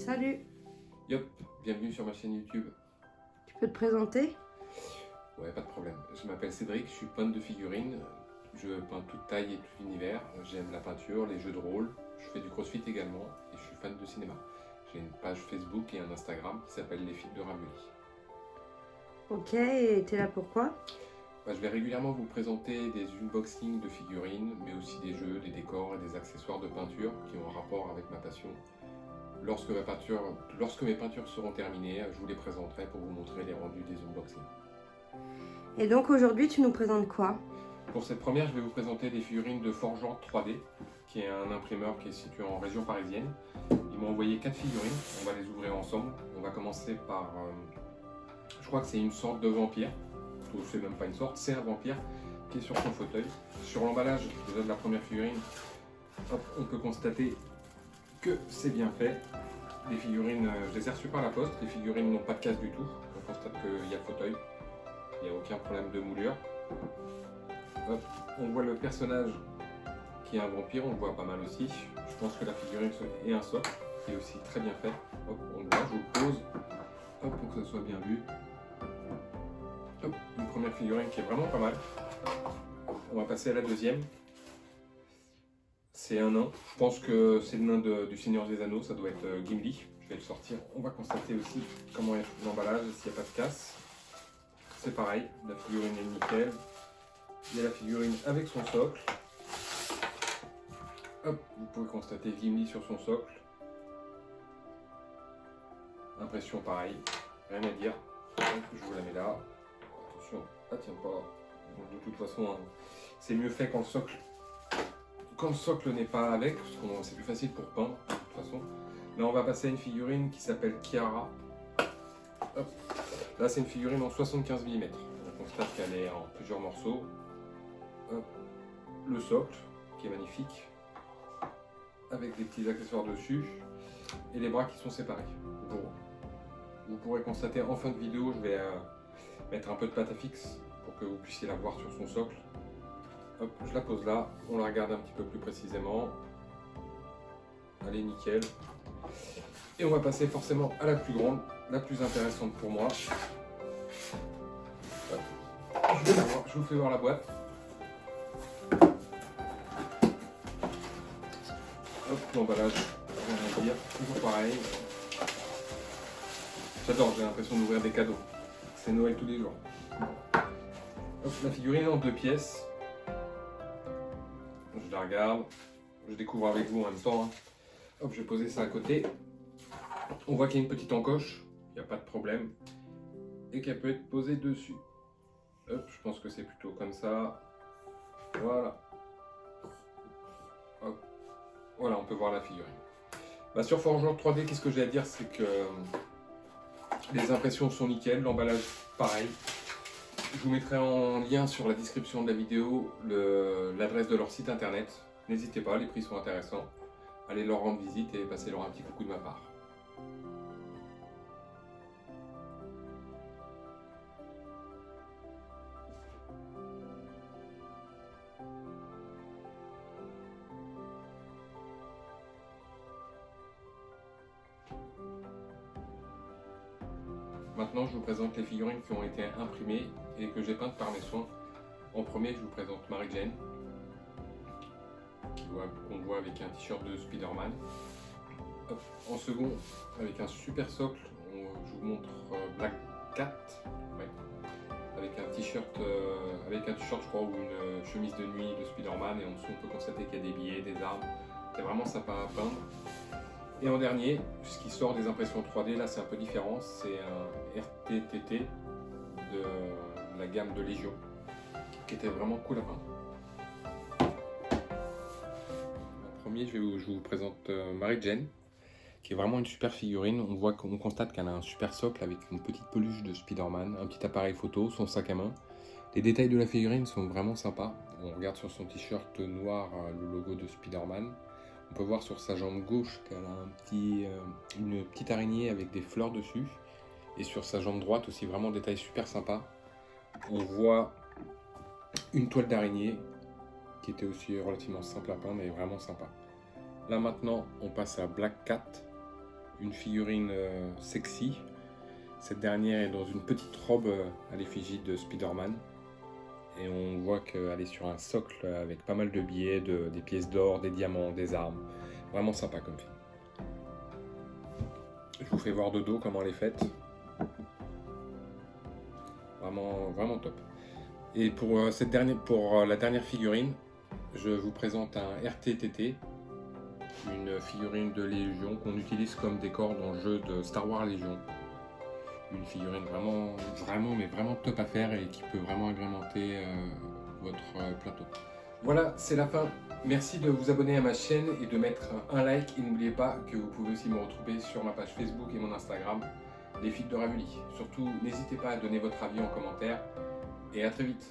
Salut, Yop, bienvenue sur ma chaîne YouTube. tu peux te présenter? Ouais, pas de problème. Je m'appelle Cédric, je suis peintre de figurines. Je peins toute taille et tout l'univers. J'aime la peinture, les jeux de rôle. Je fais du crossfit également et je suis fan de cinéma. J'ai une page Facebook et un Instagram qui s'appelle Les Fils de Ramulli. Ok, et t'es là pourquoi? Je vais régulièrement vous présenter des unboxings de figurines, mais aussi des jeux, des décors et des accessoires de peinture qui ont un rapport avec ma passion. Lorsque mes peintures seront terminées, je vous les présenterai pour vous montrer les rendus des unboxings. Et donc aujourd'hui tu nous présentes quoi? Pour cette première, je vais vous présenter des figurines de Forgeant 3D, qui est un imprimeur qui est situé en région parisienne. Ils m'ont envoyé 4 figurines, on va les ouvrir ensemble. On va commencer par, je crois que c'est une sorte de vampire, ou c'est même pas une sorte, c'est un vampire qui est sur son fauteuil. Sur l'emballage déjà de la première figurine, hop, on peut constater que c'est bien fait. Les figurines, je les ai reçues par la poste, les figurines n'ont pas de casse du tout. On constate qu'il y a le fauteuil, il n'y a aucun problème de moulure. Hop, on voit le personnage qui est un vampire, on le voit pas mal aussi. Je pense que la figurine est un socle, qui est aussi très bien fait. Hop, on le voit, je vous le pose, hop, pour que ça soit bien vu. Hop, une première figurine qui est vraiment pas mal. On va passer à la deuxième. C'est un nain, je pense que c'est le nain du Seigneur des Anneaux, ça doit être Gimli. Je vais le sortir. On va constater aussi comment est l'emballage, s'il n'y a pas de casse. C'est pareil, la figurine est nickel. Il y a la figurine avec son socle. Hop, vous pouvez constater Gimli sur son socle. Impression pareil, rien à dire. Hop, je vous la mets là. Attention, ça tient pas. Donc, de toute façon, hein, c'est mieux fait quand le socle n'est pas avec, parce que c'est plus facile pour peindre, de toute façon. Là, on va passer à une figurine qui s'appelle Chiara. Hop. Là, c'est une figurine en 75 mm. On constate qu'elle est en plusieurs morceaux. Hop. Le socle, qui est magnifique, avec des petits accessoires dessus, et les bras qui sont séparés. Bon. Vous pourrez constater en fin de vidéo, je vais mettre un peu de pâte à fixe pour que vous puissiez la voir sur son socle. Hop, je la pose là, on la regarde un petit peu plus précisément. Elle est nickel. Et on va passer forcément à la plus grande, la plus intéressante pour moi. Hop. Je vous fais voir la boîte. Hop, l'emballage, rien à dire, toujours pareil. J'adore, j'ai l'impression d'ouvrir des cadeaux. C'est Noël tous les jours. Hop, la figurine est en 2 pièces. Je la regarde, je découvre avec vous en même temps. Hop, je vais poser ça à côté. On voit qu'il y a une petite encoche, il n'y a pas de problème. Et qu'elle peut être posée dessus. Hop, je pense que c'est plutôt comme ça. Voilà. Hop. Voilà, on peut voir la figurine. Sur Forgeant 3D, qu'est-ce que j'ai à dire? C'est que les impressions sont nickel, l'emballage pareil. Je vous mettrai en lien sur la description de la vidéo l'adresse de leur site internet. N'hésitez pas, les prix sont intéressants. Allez leur rendre visite et passez leur un petit coucou de ma part. Maintenant, je vous présente les figurines qui ont été imprimées et que j'ai peintes par mes soins. En premier, je vous présente Mary Jane, qu'on voit avec un t-shirt de Spider-Man. En second, avec un super socle, je vous montre Black Cat, ouais. Avec un t-shirt, je crois, ou une chemise de nuit de Spider-Man. Et en dessous, on peut constater qu'il y a des billets, des armes. C'est vraiment sympa à peindre. Et en dernier, ce qui sort des impressions 3D, là c'est un peu différent, c'est un RTTT de la gamme de Légion, qui était vraiment cool à peindre. En premier, je vous présente Mary Jane, qui est vraiment une super figurine. On constate qu'elle a un super socle avec une petite peluche de Spider-Man, un petit appareil photo, son sac à main. Les détails de la figurine sont vraiment sympas. On regarde sur son t-shirt noir le logo de Spider-Man. On peut voir sur sa jambe gauche qu'elle a une petite araignée avec des fleurs dessus. Et sur sa jambe droite aussi, vraiment détail super sympa. On voit une toile d'araignée qui était aussi relativement simple à peindre et vraiment sympa. Là maintenant, on passe à Black Cat. une figurine sexy. Cette dernière est dans une petite robe à l'effigie de Spider-Man. Et on voit qu'elle est sur un socle avec pas mal de billets, des pièces d'or, des diamants, des armes. Vraiment sympa comme film. Je vous fais voir de dos comment elle est faite. Vraiment, vraiment top. Et pour la dernière figurine, je vous présente un RTTT, une figurine de Légion qu'on utilise comme décor dans le jeu de Star Wars Légion. Une figurine vraiment top à faire et qui peut vraiment agrémenter votre plateau. Voilà, c'est la fin. Merci de vous abonner à ma chaîne et de mettre un like. Et n'oubliez pas que vous pouvez aussi me retrouver sur ma page Facebook et mon Instagram, Les Fils de Ravully. Surtout, n'hésitez pas à donner votre avis en commentaire et à très vite.